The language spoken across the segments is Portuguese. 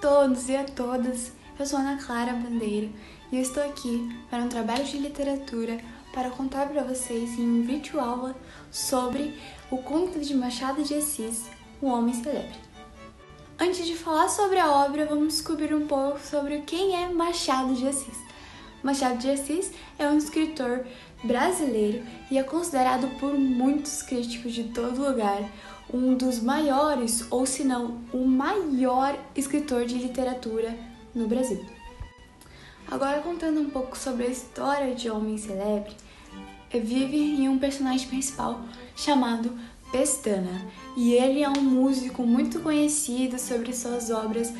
todos e a todas, eu sou Ana Clara Bandeira e eu estou aqui para um trabalho de literatura para contar para vocês em um vídeo aula sobre o conto de Machado de Assis, O Homem Celebre. Antes de falar sobre a obra, vamos descobrir um pouco sobre quem é Machado de Assis. Machado de Assis é um escritor brasileiro e é considerado por muitos críticos de todo lugar um dos maiores, ou se não, o maior escritor de literatura no Brasil. Agora, contando um pouco sobre a história de Homem Celebre, vive em um personagem principal chamado Pestana, e ele é um músico muito conhecido sobre suas obras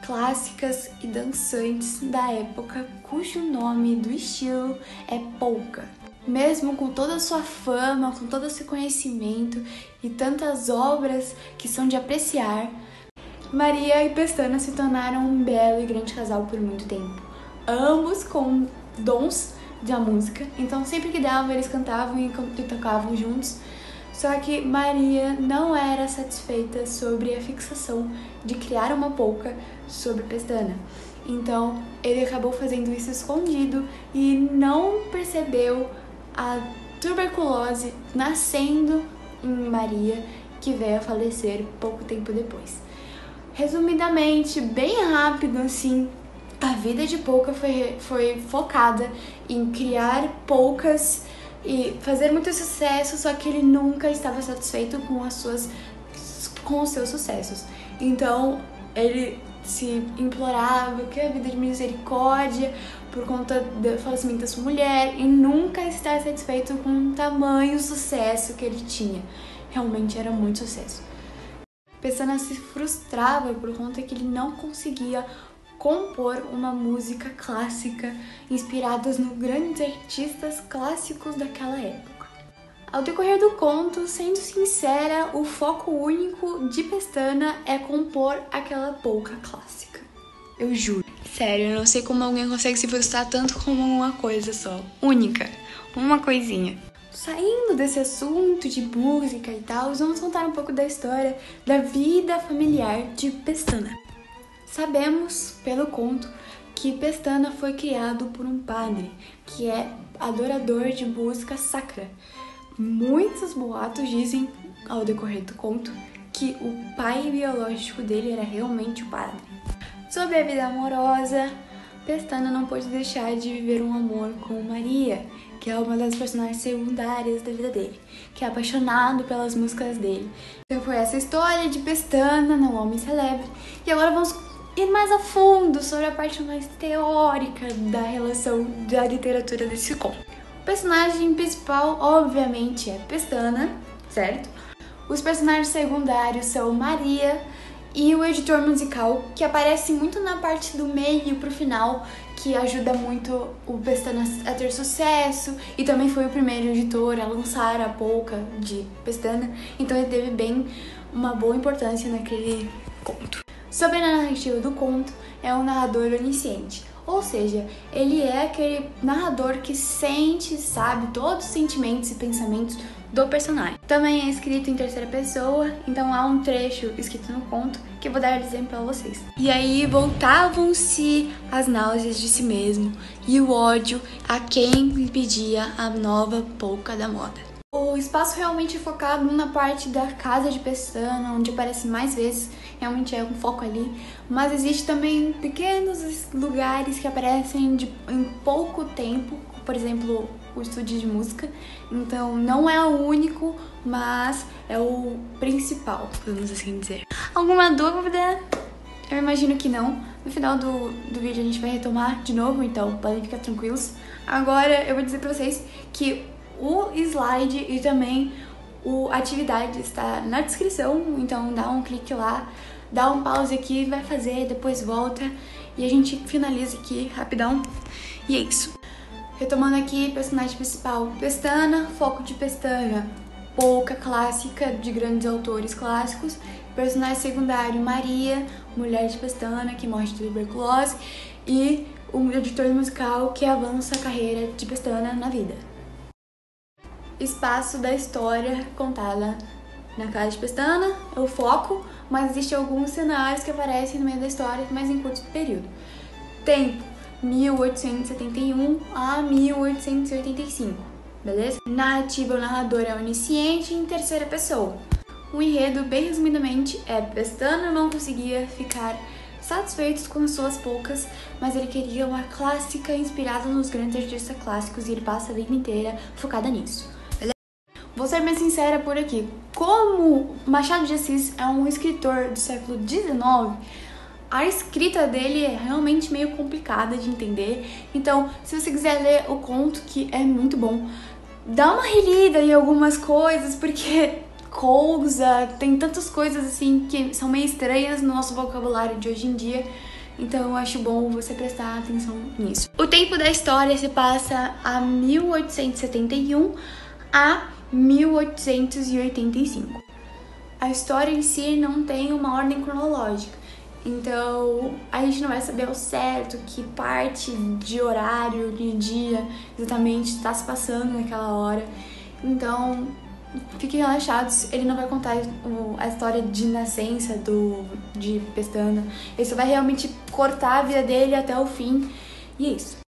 clássicas e dançantes da época, cujo nome do estilo é polka. Mesmo com toda a sua fama, com todo esse conhecimento e tantas obras que são de apreciar, Maria e Pestana se tornaram um belo e grande casal por muito tempo. Ambos com dons da música, então sempre que dava eles cantavam e tocavam juntos. Só que Maria não era satisfeita sobre a fixação de criar uma polca sobre Pestana. Então ele acabou fazendo isso escondido e não percebeu a tuberculose nascendo em Maria, que veio a falecer pouco tempo depois. Resumidamente, bem rápido assim, a vida de polca foi focada em criar polcas e fazer muito sucesso, só que ele nunca estava satisfeito com os seus sucessos. Então ele se implorava que a vida de misericórdia por conta do falecimento da sua mulher e nunca estar satisfeito com o tamanho sucesso que ele tinha. Realmente era muito sucesso. Pestana se frustrava por conta que ele não conseguia compor uma música clássica inspiradas nos grandes artistas clássicos daquela época. Ao decorrer do conto, sendo sincera, o foco único de Pestana é compor aquela polca clássica. Eu juro. Sério, eu não sei como alguém consegue se frustrar tanto com uma coisa só. Única. Uma coisinha. Saindo desse assunto de música e tal, vamos contar um pouco da história da vida familiar de Pestana. Sabemos, pelo conto, que Pestana foi criado por um padre, que é adorador de música sacra. Muitos boatos dizem, ao decorrer do conto, que o pai biológico dele era realmente o padre. Sobre a vida amorosa, Pestana não pôde deixar de viver um amor com Maria, que é uma das personagens secundárias da vida dele, que é apaixonado pelas músicas dele. Então foi essa história de Pestana no Homem Celebre, e agora vamos ir mais a fundo sobre a parte mais teórica da relação da literatura desse conto. O personagem principal, obviamente, é Pestana, certo? Os personagens secundários são Maria e o editor musical, que aparece muito na parte do meio pro final, que ajuda muito o Pestana a ter sucesso, e também foi o primeiro editor a lançar a polca de Pestana, então ele teve uma boa importância naquele conto. Sobre a narrativa do conto, é um narrador onisciente, ou seja, ele é aquele narrador que sente, sabe, todos os sentimentos e pensamentos do personagem. Também é escrito em terceira pessoa, então há um trecho escrito no conto que eu vou dar exemplo pra vocês. E aí voltavam-se as náuseas de si mesmo e o ódio a quem lhe pedia a nova polca da moda. O espaço realmente é focado na parte da casa de Pestana, onde aparece mais vezes, realmente é um foco ali, mas existe também pequenos lugares que aparecem em pouco tempo, por exemplo, o estúdio de música, então não é o único, mas é o principal, vamos assim dizer. Alguma dúvida? Eu imagino que não. No final do vídeo a gente vai retomar de novo, então podem ficar tranquilos. Agora eu vou dizer pra vocês que o slide e também a atividade está na descrição, então dá um clique lá, dá um pause aqui, vai fazer, depois volta e a gente finaliza aqui rapidão. E é isso. Retomando aqui, personagem principal, Pestana, foco de Pestana, polca clássica de grandes autores clássicos. Personagem secundário, Maria, mulher de Pestana, que morre de tuberculose. E o editor musical que avança a carreira de Pestana na vida. Espaço da história contada na casa de Pestana, é o foco, mas existem alguns cenários que aparecem no meio da história, mas em curto período. Tempo: 1871 a 1885, beleza? Narrativa: o narrador é onisciente em terceira pessoa. O enredo, bem resumidamente, é: Pestana não conseguia ficar satisfeito com suas poucas, mas ele queria uma clássica inspirada nos grandes artistas clássicos e ele passa a vida inteira focada nisso. Beleza? Vou ser bem sincera por aqui. Como Machado de Assis é um escritor do século XIX, a escrita dele é realmente meio complicada de entender. Então, se você quiser ler o conto, que é muito bom, dá uma relida em algumas coisas, porque tem tantas coisas assim que são meio estranhas no nosso vocabulário de hoje em dia. Então eu acho bom você prestar atenção nisso. O tempo da história se passa a 1871 a 1885. A história em si não tem uma ordem cronológica, então a gente não vai saber ao certo que parte de horário, de dia exatamente está se passando naquela hora. Então fiquem relaxados, ele não vai contar a história de nascença de Pestana. Ele só vai realmente cortar a vida dele até o fim, e é isso.